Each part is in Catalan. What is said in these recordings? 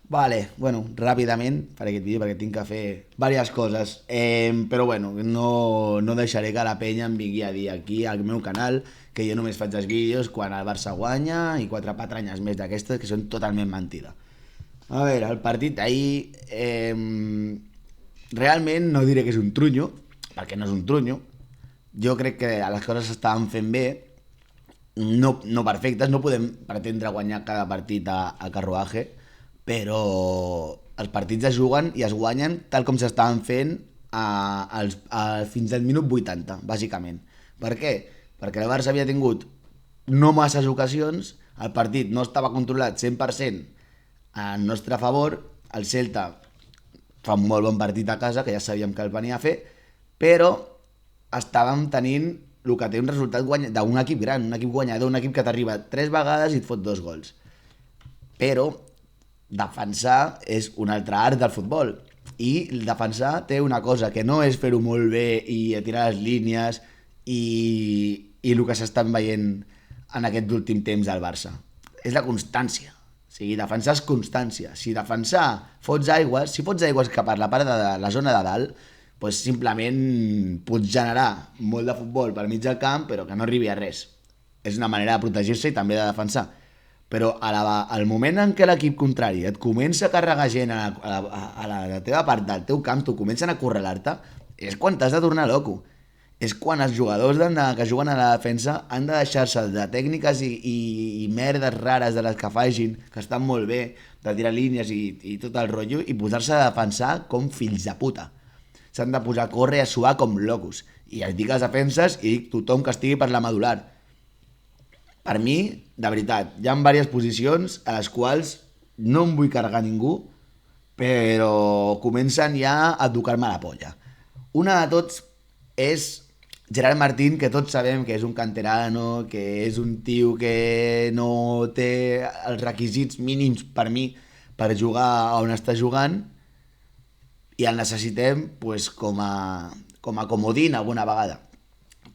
Vale, bueno, ràpidament faré aquest vídeo perquè tinc que fer diverses coses. Però bueno, no deixaré que la penya em vingui a dir aquí al meu canal que jo només faig els vídeos quan el Barça guanya i quatre patranyes més d'aquestes que són totalment mentida. A veure, el partit d'ahir realment no diré que és un trunyo, perquè no és un trunyo. Jo crec que les coses s'estaven fent bé, no perfectes, no podem pretendre guanyar cada partit a carruatge, però els partits es juguen i es guanyen tal com s'estaven fent fins al minut 80, bàsicament. Per què? Perquè el Barça havia tingut no masses ocasions, el partit no estava controlat 100% en nostre favor, el Celta fa un molt bon partit a casa, que ja sabíem que el venia a fer, però estàvem tenint el que té un resultat d'un equip gran, un equip guanyador, un equip que t'arriba 3 vegades i et fot 2 gols. Però defensar és un altre art del futbol. I el defensar té una cosa, que no és fer-ho molt bé i tirar les línies i el que s'estan veient en aquest últim temps al Barça. És la constància. O sigui, defensar és constància. Si defensar si fots aigües cap a la part de la zona de dalt, pues simplement pots generar molt de futbol per mig del camp, però que no arribi a res. És una manera de protegir-se i també de defensar. Però al moment en què l'equip contrari et comença a carregar gent a la teva part del teu camp, t'ho comencen a correlar-te, és quan t'has de tornar loco. És quan els jugadors que juguen a la defensa han de deixar-se de tècniques i merdes rares de les que facin, que estan molt bé, de tirar línies i tot el rotllo, i posar-se a defensar com fills de puta. S'han de posar a córrer i a suar com locos. I es dic les defenses i dic tothom que estigui per la medular. Per mi, de veritat, hi ha diverses posicions a les quals no em vull carregar ningú, però comencen ja a tocar-me la polla. Una de tots és Gerard Martín, que tots sabem que és un canterano, que és un tio que no té els requisits mínims per mi per jugar on està jugant, i el necessitem pues, com a comodín alguna vegada.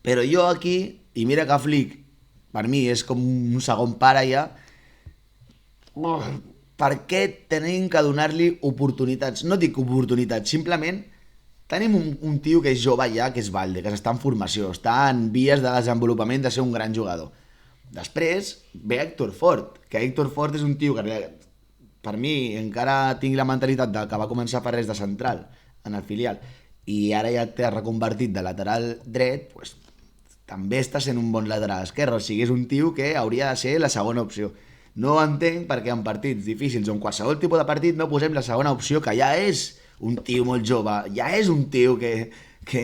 Però jo aquí, i mira que Flick per mi és com un segon pare ja, per què tenim que donar-li oportunitats? No dic oportunitats, simplement tenim un tio que és jove ja, que és Valde, que està en formació, està en vies de desenvolupament de ser un gran jugador. Després ve Héctor Fort, que Héctor Fort és un tio que per mi encara tinc la mentalitat de que va començar a fer res de central en el filial i ara ja t'ha reconvertit de lateral dret, pues, també està sent un bon lateral esquerre, o sigui, és un tio que hauria de ser la segona opció. No entenc perquè en partits difícils o en qualsevol tipus de partit no posem la segona opció, que ja és un tio molt jove, ja és un tio que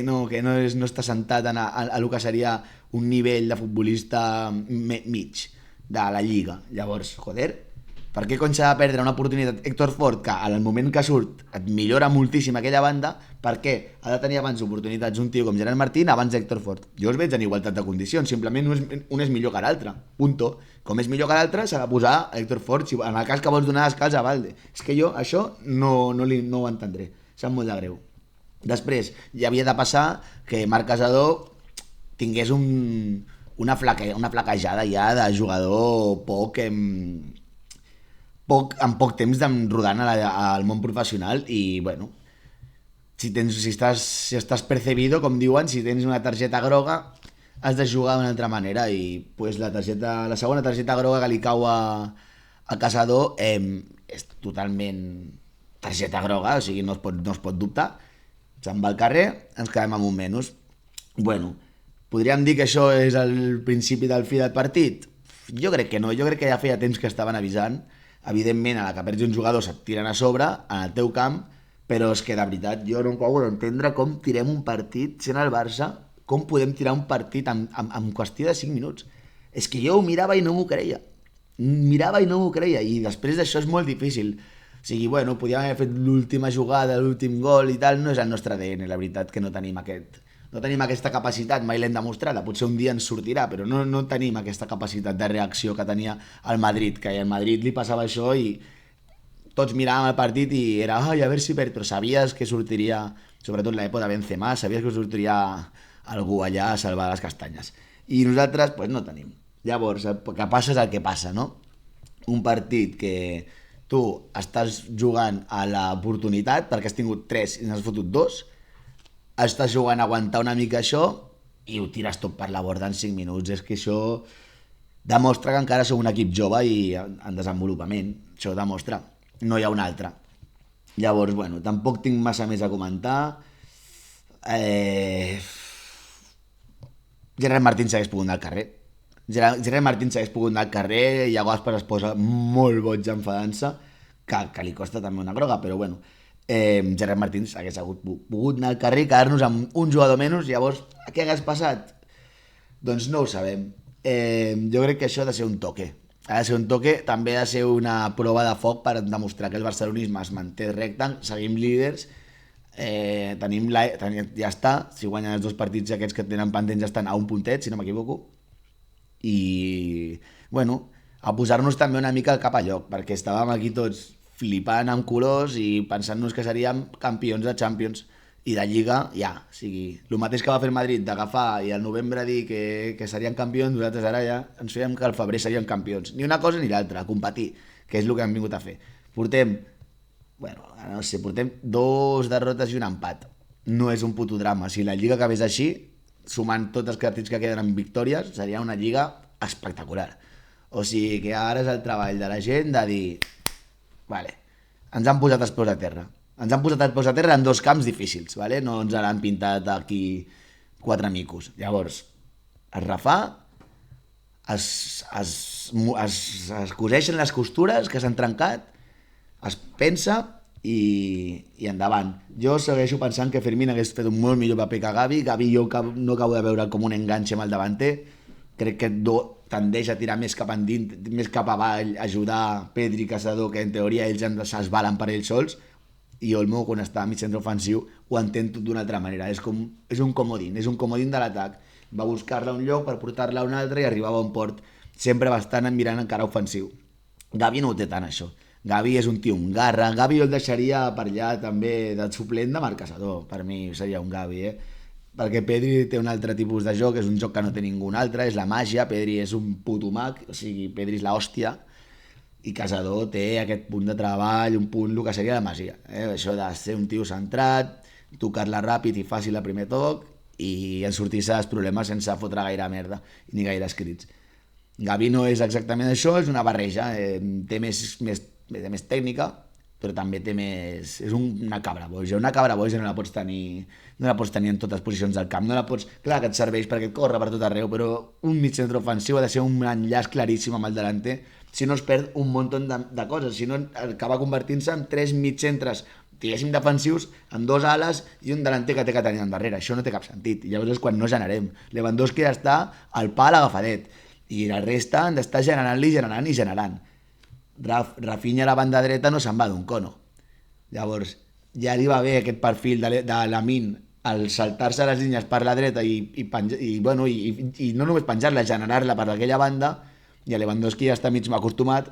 no està sentat a lo que seria un nivell de futbolista mig de la Lliga. Llavors, joder, per què cony s'ha de perdre una oportunitat Héctor Fort, que al moment que surt et millora moltíssim aquella banda? Per què ha de tenir abans oportunitats un tio com Gerard Martín abans d'Héctor Fort? Jo els veig en igualtat de condicions, simplement un és millor que l'altre, punto. Com és millor que l'altre s'ha de posar Héctor Fort en el cas que vols donar descals a Valde. És que jo això no ho entendré, sap molt de greu. Després, ja havia de passar que Marc Casador tingués una flaquejada ja de jugador en poc temps rodant al món professional i, bueno, si estàs percebido, com diuen, si tens una targeta groga, has de jugar d'una altra manera i pues, la segona targeta groga que li cau a Caçador és totalment targeta groga, o sigui, no es pot dubtar. Se'n va al carrer, ens quedem amb un menys. Bueno, podríem dir que això és el principi del fi del partit? Jo crec que no, jo crec que ja feia temps que estaven avisant. Evidentment, a la que perds un jugador se't tiren a sobre, en el teu camp, però és que de veritat jo no puc entendre com tirem un partit sent el Barça, com podem tirar un partit en qüestió de 5 minuts. És que jo ho mirava i no m'ho creia. Mirava i no m'ho creia, i després d'això és molt difícil. O sigui, bueno, podíem haver fet l'última jugada, l'últim gol i tal, no és el nostre ADN, la veritat, que no tenim aquesta capacitat, mai l'hem demostrada, potser un dia ens sortirà, però no tenim aquesta capacitat de reacció que tenia el Madrid, que al Madrid li passava això i tots miràvem el partit i era, ai, a veure si perd, però sabies que sortiria, sobretot l'època de Benzema, sabies que sortiria algú allà a salvar les castanyes. I nosaltres, pues, no tenim. Llavors, el que passa és el que passa, no? Un partit que tu estàs jugant a l'oportunitat perquè has tingut 3 i n'has fotut 2, estàs jugant a aguantar una mica això i ho tires tot per la borda en 5 minuts. És que això demostra que encara sou un equip jove i en desenvolupament. Això demostra. No hi ha un altre. Llavors, bueno, tampoc tinc massa més a comentar. Gerard Martín s'hagués pogut anar al carrer. Gerard Martín s'hagués pogut anar al carrer i llavors es posa molt boig enfadant-se, que li costa també una groga, però bueno. Gerard Martín s'hagués pogut anar al carrer i quedar-nos amb un jugador menys. Llavors, què hagués passat? Doncs no ho sabem. Jo crec que això ha de ser un toque. Ha de ser un toque, també ha de ser una prova de foc per demostrar que el barcelonisme es manté recte, seguim líders, ja està, si guanyen els 2 partits aquests que tenen pendents ja estan a un puntet, si no m'equivoco, i bueno, a posar-nos també una mica al cap a lloc, perquè estàvem aquí tots flipant amb colors i pensant-nos que seríem campions de Champions i de Lliga, ja, o sigui, el mateix que va fer el Madrid d'agafar i al novembre dir que serien campions, nosaltres ara ja ens fèiem que al febrer serien campions, ni una cosa ni l'altra, a competir, que és el que hem vingut a fer. Portem 2 derrotes i un empat, no és un puto drama. Si la Lliga acabés així, sumant tots els partits que queden en victòries, seria una Lliga espectacular. O sigui que ara és el treball de la gent de dir, vale, ens han posat els peus a terra. Ens han posat els peus a terra en 2 camps difícils, vale? No ens l'han pintat aquí 4 micos. Llavors, es refà, es coseixen les costures que s'han trencat, es pensa i endavant. Jo segueixo pensant que Fermín hagués fet un molt millor paper que Gavi. Gavi jo no acabo de veure com un enganxe amb el davanter. Crec que tendeix a tirar més cap endins, més cap avall, ajudar Pedri i Caçador, que en teoria ells es valen per ells sols, i Olmo, quan està a mig centre ofensiu, ho entén tot d'una altra manera. És un comodín de l'atac. Va buscar-la un lloc per portar-la a un altre i arribava a un port, sempre bastant mirant encara ofensiu. Gavi no ho té tant, això. Gavi és un tio amb garra. Gavi jo el deixaria per allà també de suplent de Marc Caçador. Per mi seria un Gavi, perquè Pedri té un altre tipus de joc, és un joc que no té ningú altre, és la màgia. Pedri és un puto mag, o sigui, Pedri és l'hòstia, i Caçador té aquest punt de treball, un punt, el que seria la magia, això de ser un tio centrat, tocar-la ràpid i fàcil a primer toc i en sortir-se dels problemes sense fotre gaire merda ni gaire escrits. Gavi no és exactament això, és una barreja, té més tècnica, però també té més... és una cabra boja. Una cabra boja no la pots tenir en totes les posicions del camp. No la pots... Clar que et serveix perquè et corre per tot arreu, però un mig centre ofensiu ha de ser un enllaç claríssim amb el delanter, si no es perd un munt de coses, si no acaba convertint-se en 3 mitjcentres, diguéssim, defensius, amb 2 ales i un delanter que té que tenir endarrere. Això no té cap sentit, i llavors és quan no generem. Lewandowski ha d'estar al pal agafadet, i la resta han d'estar generant. Rafinha a la banda dreta no se'n va d'un cono. Llavors, ja li va bé aquest perfil de Lamine al saltar-se les línies per la dreta i no només penjar-la, generar-la per aquella banda, i a Lewandowski ja està mig acostumat,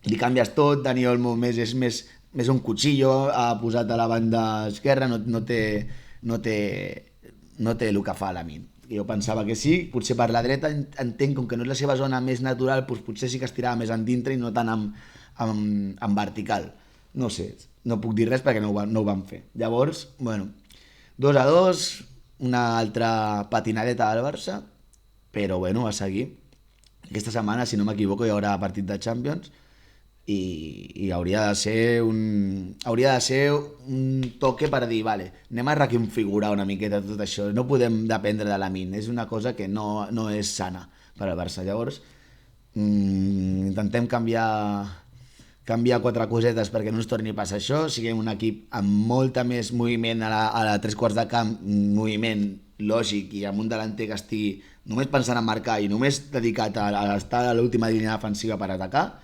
li canvies tot. Dani Olmo és més un cuchillo, ha posat a la banda esquerra, no té el que fa a Lamine. Jo pensava que sí, potser per la dreta entenc, com que no és la seva zona més natural, doncs potser sí que es tirava més en dintre i no tant en vertical. No sé, no puc dir res perquè no ho van fer. Llavors, bueno, 2-2, una altra patinadeta del Barça, però bueno, a seguir. Aquesta setmana, si no m'equivoco, hi haurà partit de Champions i hauria de ser un toque per dir, vale, anem a reconfigurar una miqueta tot això, no podem dependre de Lamine, és una cosa que no és sana per al Barça. Llavors intentem canviar 4 cosetes perquè no ens torni a passar això, siguem un equip amb molta més moviment a la 3/4 de camp, moviment lògic i amb un delanter que estigui només pensant en marcar i només dedicat a estar a l'última línia defensiva per atacar,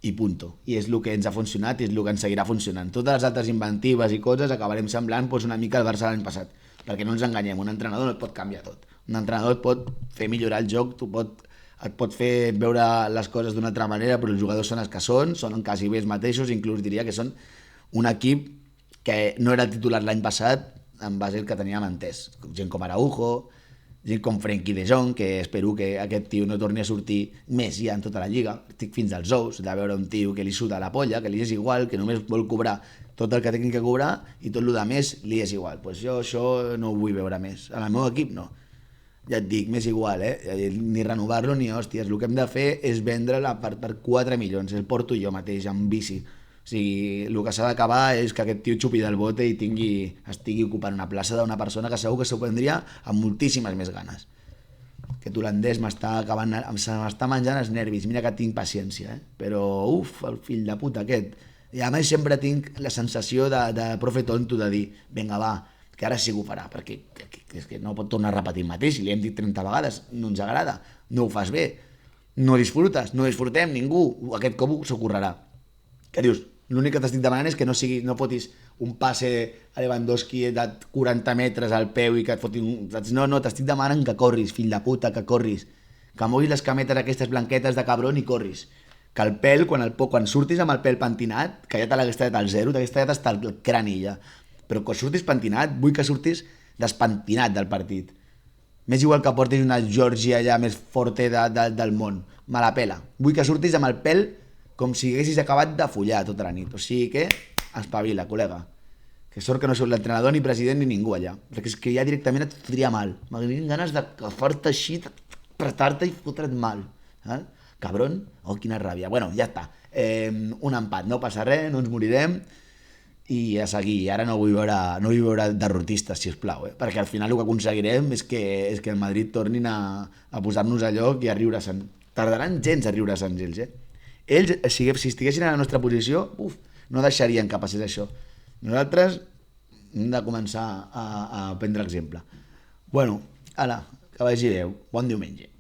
i punto. I és el que ens ha funcionat i és el que ens seguirà funcionant. Totes les altres inventives i coses acabarem semblant una mica al Barça l'any passat, perquè no ens enganyem, un entrenador no et pot canviar tot. Un entrenador et pot fer millorar el joc, et pot fer veure les coses d'una altra manera, però els jugadors són els que són quasi bé els mateixos, inclús diria que són un equip que no era titular l'any passat en base al que teníem entès. Gent com Araujo, gent com Frenkie de Jong, que espero que aquest tio no torni a sortir més ja en tota la lliga. Estic fins als ous de veure un tio que li suda la polla, que li és igual, que només vol cobrar tot el que tingui que cobrar i tot el que més li és igual. Pues jo això no ho vull veure més. En el meu equip no. Ja et dic, m'és igual, ni renovar-lo ni hòsties. El que hem de fer és vendre-la per 4 milions. El porto jo mateix, amb bici. O sigui, el que s'ha d'acabar és que aquest tio xupi del bote i estigui ocupant una plaça d'una persona que segur que s'ho prendria amb moltíssimes més ganes. Aquest holandès se m'està menjant els nervis. Mira que tinc paciència, però el fill de puta aquest. I a més sempre tinc la sensació de profe tonto de dir, vinga va, que ara sí que ho farà, perquè és que no pot tornar a repetir el mateix, si li hem dit 30 vegades, no ens agrada, no ho fas bé, no disfrutes, no disfrutem, ningú, aquest cop s'ho currarà. Què dius? L'únic que t'estic demanant és que no fotis un passe a Lewandowski de 40 metres al peu i que et fotin... No, t'estic demanant que corris, fill de puta, que corris, que moguis les cametes aquestes blanquetes de cabron i corris. Que el pèl, quan surtis amb el pèl pentinat, que ja te l'hagués tallat al zero, t'hagués tallat hasta el crani ja. Però quan surtis pentinat, vull que surtis despentinat del partit. M'és igual que portis una Georgia allà més forte del món. Me la pela. Vull que surtis amb el pèl com si haguessis acabat de follar tota la nit. O sigui que, espavila, col·lega. Que sort que no sóc l'entrenador, ni president, ni ningú allà. Perquè és que ja directament et fotria mal. M'agradaria ganes d'agafar-te així, apretar-te i fotre't mal. Cabron? Oh, quina ràbia. Bueno, ja està. Un empat, no passa res, no ens morirem i a seguir. Ara no vull veure derrotistes, si us plau, perquè al final el que aconseguirem és que el Madrid tornin a posar-nos a lloc i a riure-se'n. Tardaran gens a riure-se'n ells, Ells, si estiguessin a la nostra posició, no deixarien que passés això. Nosaltres hem de començar a prendre exemple. Bueno, ala, que vagi bé. Bon diumenge.